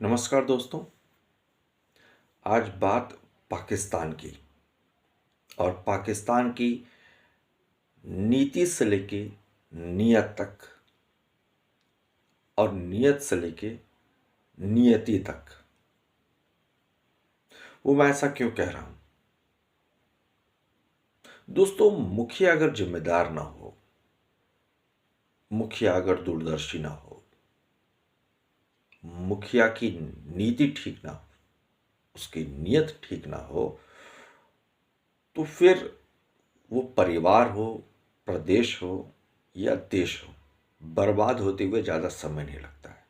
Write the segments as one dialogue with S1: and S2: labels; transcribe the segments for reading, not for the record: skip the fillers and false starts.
S1: नमस्कार दोस्तों। आज बात पाकिस्तान की और पाकिस्तान की नीति से लेके नियत तक और नियत से लेके नियति तक। वो मैं ऐसा क्यों कह रहा हूं दोस्तों? मुखिया अगर जिम्मेदार ना हो, मुखिया अगर दूरदर्शी ना हो, मुखिया की नीति ठीक ना हो, उसकी नियत ठीक ना हो, तो फिर वो परिवार हो, प्रदेश हो या देश हो, बर्बाद होते हुए ज़्यादा समय नहीं लगता है।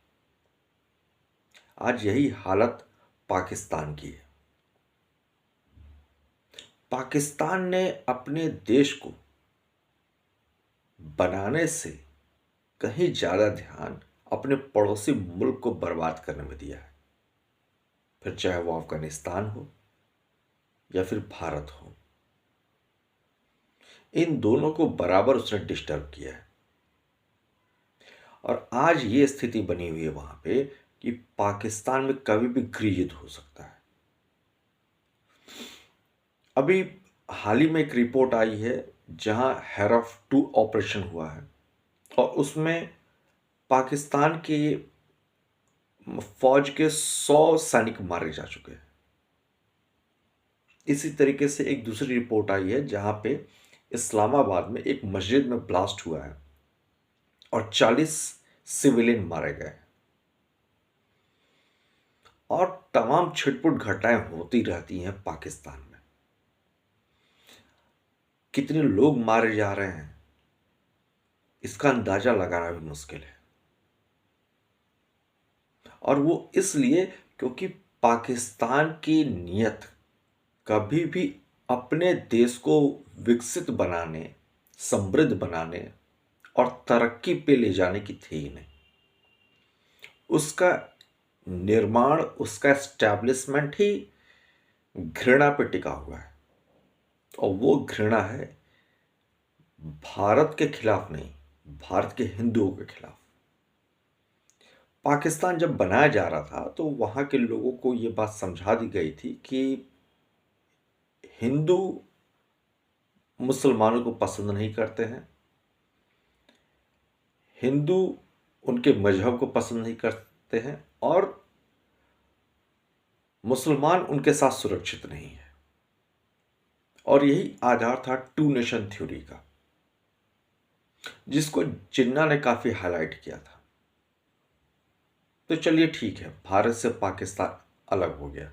S1: आज यही हालत पाकिस्तान की है। पाकिस्तान ने अपने देश को बनाने से कहीं ज़्यादा ध्यान अपने पड़ोसी मुल्क को बर्बाद करने में दिया है, फिर चाहे वो अफगानिस्तान हो या फिर भारत हो। इन दोनों को बराबर उसने डिस्टर्ब किया है और आज ये स्थिति बनी हुई है वहां पे कि पाकिस्तान में कभी भी गृह युद्ध हो सकता है। अभी हाल ही में एक रिपोर्ट आई है जहां हेरफ 2 ऑपरेशन हुआ है और उसमें पाकिस्तान की फौज के 100 सैनिक मारे जा चुके हैं। इसी तरीके से एक दूसरी रिपोर्ट आई है जहां पे इस्लामाबाद में एक मस्जिद में ब्लास्ट हुआ है और 40 सिविलियन मारे गए और तमाम छिटपुट घटनाएं होती रहती हैं पाकिस्तान में। कितने लोग मारे जा रहे हैं इसका अंदाजा लगाना भी मुश्किल है, और वो इसलिए क्योंकि पाकिस्तान की नियत कभी भी अपने देश को विकसित बनाने, समृद्ध बनाने और तरक्की पे ले जाने की थी ही नहीं। उसका निर्माण, उसका एस्टैब्लिशमेंट ही घृणा पे टिका हुआ है, और वो घृणा है भारत के खिलाफ नहीं, भारत के हिंदुओं के खिलाफ। पाकिस्तान जब बनाया जा रहा था तो वहां के लोगों को ये बात समझा दी गई थी कि हिंदू मुसलमानों को पसंद नहीं करते हैं, हिंदू उनके मजहब को पसंद नहीं करते हैं और मुसलमान उनके साथ सुरक्षित नहीं है। और यही आधार था टू नेशन थ्योरी का, जिसको जिन्ना ने काफी हाईलाइट किया था। तो चलिए ठीक है, भारत से पाकिस्तान अलग हो गया,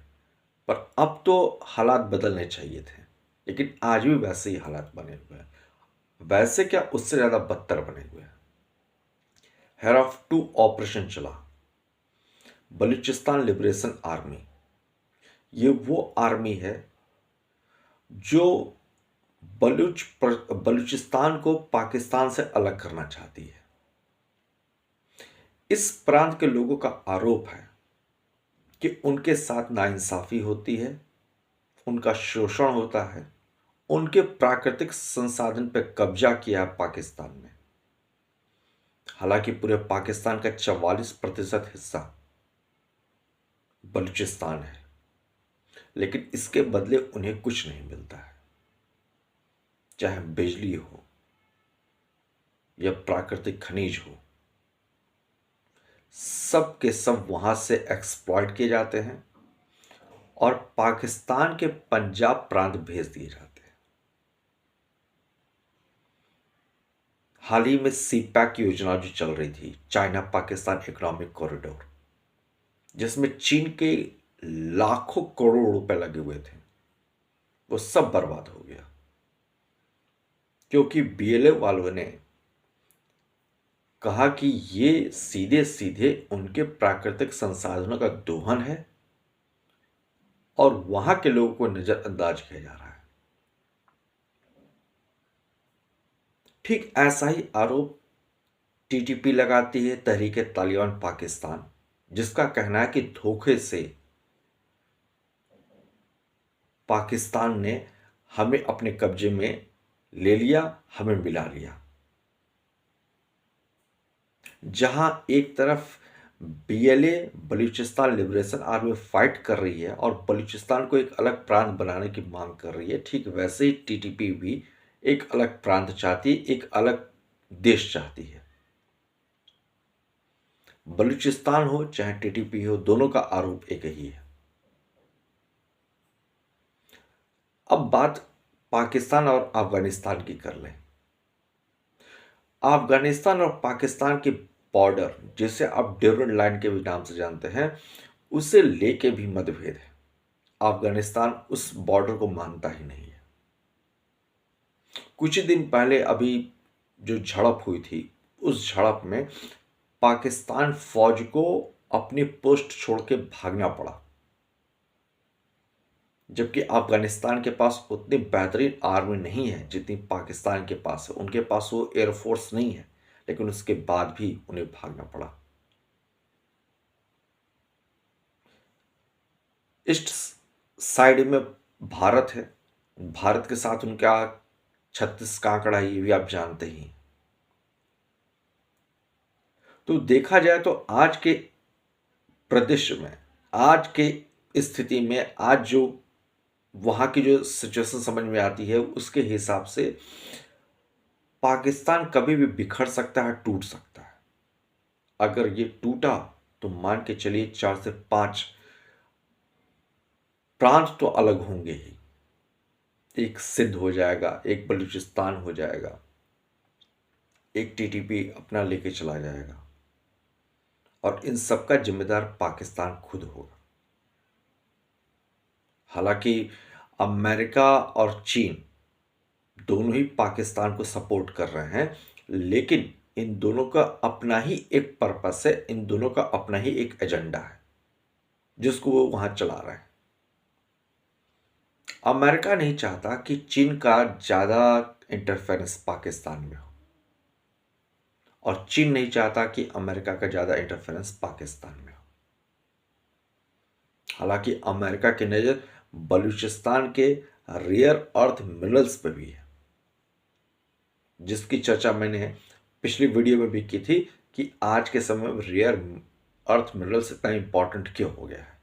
S1: पर अब तो हालात बदलने चाहिए थे, लेकिन आज भी वैसे ही हालात बने हुए हैं। वैसे क्या, उससे ज्यादा बदतर बने हुए हैं। हेरफ 2 ऑपरेशन चला, बलूचिस्तान लिबरेशन आर्मी। ये वो आर्मी है जो बलूचिस्तान को पाकिस्तान से अलग करना चाहती है। इस प्रांत के लोगों का आरोप है कि उनके साथ नाइंसाफी होती है, उनका शोषण होता है, उनके प्राकृतिक संसाधन पर कब्जा किया है पाकिस्तान ने। हालांकि पूरे पाकिस्तान का 44% हिस्सा बलूचिस्तान है, लेकिन इसके बदले उन्हें कुछ नहीं मिलता है, चाहे बिजली हो या प्राकृतिक खनिज हो। सब के सब वहां से एक्सप्लॉइट किए जाते हैं और पाकिस्तान के पंजाब प्रांत भेज दिए जाते हैं। हाल ही में सीपैक योजना जो चल रही थी, चाइना पाकिस्तान इकोनॉमिक कॉरिडोर, जिसमें चीन के लाखों करोड़ रुपए लगे हुए थे, वो सब बर्बाद हो गया क्योंकि बीएलए वालों ने कहा कि ये सीधे सीधे उनके प्राकृतिक संसाधनों का दोहन है और वहां के लोगों को नजरअंदाज किया जा रहा है। ठीक ऐसा ही आरोप टीटीपी लगाती है, तहरीक तालिबान पाकिस्तान, जिसका कहना है कि धोखे से पाकिस्तान ने हमें अपने कब्जे में ले लिया, हमें मिला लिया। जहां एक तरफ BLA Balochistan liberation army fight कर रही है और बलूचिस्तान को एक अलग प्रांत बनाने की मांग कर रही है, ठीक वैसे ही टीटीपी भी एक अलग प्रांत चाहती है, एक अलग देश चाहती है। बलूचिस्तान हो चाहे टीटीपी हो, दोनों का आरोप एक ही है। अब बात पाकिस्तान और अफगानिस्तान की कर लें। अफगानिस्तान और पाकिस्तान की बॉर्डर, जिसे आप ड्यूरन लाइन के भी नाम से जानते हैं, उसे लेके भी मतभेद है। अफगानिस्तान उस बॉर्डर को मानता ही नहीं है। कुछ ही दिन पहले अभी जो झड़प हुई थी, उस झड़प में पाकिस्तान फौज को अपनी पोस्ट छोड़ के भागना पड़ा, जबकि अफगानिस्तान के पास उतनी बेहतरीन आर्मी नहीं है जितनी पाकिस्तान के पास है। उनके पास वो एयरफोर्स नहीं है, लेकिन उसके बाद भी उन्हें भागना पड़ा। ईस्ट साइड में भारत है, भारत के साथ उनका 36 कांकड़ा, ये भी आप जानते ही। तो देखा जाए तो आज के प्रदेश में, आज के स्थिति में, आज जो वहां की जो सिचुएशन समझ में आती है, उसके हिसाब से पाकिस्तान कभी भी बिखर सकता है, टूट सकता है। अगर ये टूटा तो मान के चलिए 4 से 5 प्रांत तो अलग होंगे ही। एक सिंध हो जाएगा, एक बलूचिस्तान हो जाएगा, एक टीटीपी अपना लेके चला जाएगा, और इन सब का जिम्मेदार पाकिस्तान खुद होगा। हालांकि अमेरिका और चीन दोनों ही पाकिस्तान को सपोर्ट कर रहे हैं, लेकिन इन दोनों का अपना ही एक पर्पस है, इन दोनों का अपना ही एक एजेंडा है जिसको वो वहां चला रहे हैं। अमेरिका नहीं चाहता कि चीन का ज्यादा इंटरफेरेंस पाकिस्तान में हो, और चीन नहीं चाहता कि अमेरिका का ज्यादा इंटरफेरेंस पाकिस्तान में हो। हालांकि अमेरिका की नजर बलूचिस्तान के रेयर अर्थ मिनरल्स पे भी है, जिसकी चर्चा मैंने पिछली वीडियो में भी की थी कि आज के समय में रेयर अर्थ मिनरल्स इतना इंपॉर्टेंट क्यों हो गया है।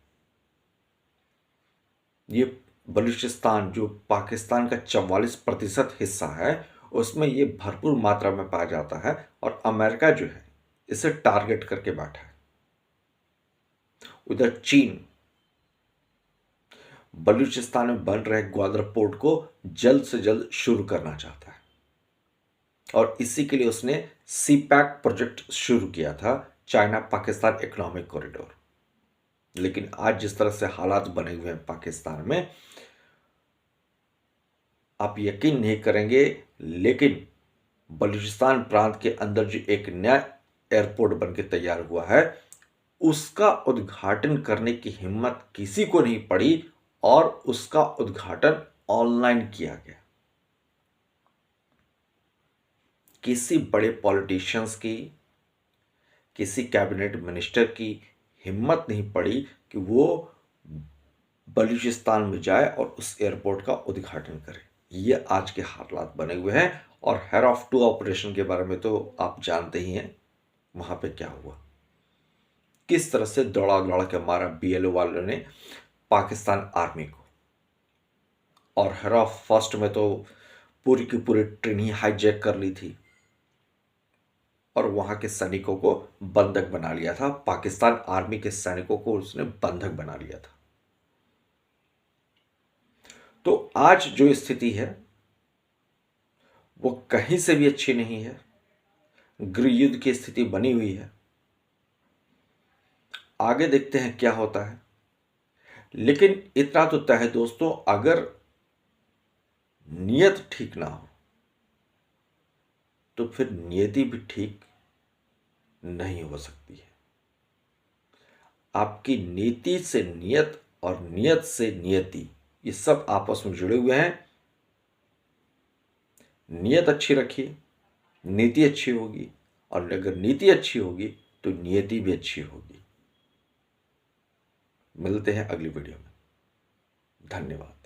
S1: ये बलूचिस्तान जो पाकिस्तान का 44% हिस्सा है, उसमें ये भरपूर मात्रा में पाया जाता है, और अमेरिका जो है इसे टारगेट करके बैठा है। उधर चीन बलूचिस्तान में बन रहे ग्वादर पोर्ट को जल्द से जल्द शुरू करना चाहता है, और इसी के लिए उसने सीपैक प्रोजेक्ट शुरू किया था, चाइना पाकिस्तान इकोनॉमिक कॉरिडोर। लेकिन आज जिस तरह से हालात बने हुए हैं पाकिस्तान में, आप यकीन नहीं करेंगे, लेकिन बलूचिस्तान प्रांत के अंदर जो एक नया एयरपोर्ट बनके तैयार हुआ है, उसका उद्घाटन करने की हिम्मत किसी को नहीं पड़ी, और उसका उद्घाटन ऑनलाइन किया गया। किसी बड़े पॉलिटिशियंस की, किसी कैबिनेट मिनिस्टर की हिम्मत नहीं पड़ी कि वो बलूचिस्तान में जाए और उस एयरपोर्ट का उद्घाटन करे। ये आज के हालात बने हुए हैं। और हेर-ऑफ-2 ऑपरेशन के बारे में तो आप जानते ही हैं, वहां पे क्या हुआ, किस तरह से दौड़ा दौड़ा के मारा बीएलओ वालों ने पाकिस्तान आर्मी को। और हेर-ऑफ-1 में तो पूरी की पूरी ट्रेन ही हाईजैक कर ली थी, और वहां के सैनिकों को बंधक बना लिया था। पाकिस्तान आर्मी के सैनिकों को उसने बंधक बना लिया था। तो आज जो स्थिति है वो कहीं से भी अच्छी नहीं है। गृह युद्ध की स्थिति बनी हुई है। आगे देखते हैं क्या होता है। लेकिन इतना तो तय है दोस्तों, अगर नियत ठीक ना हो तो फिर नियति भी ठीक नहीं हो सकती है। आपकी नीति से नियत और नियत से नियति, ये सब आपस में जुड़े हुए हैं। नियत अच्छी रखिए, नीति अच्छी होगी, और अगर नीति अच्छी होगी तो नियति भी अच्छी होगी। मिलते हैं अगली वीडियो में। धन्यवाद।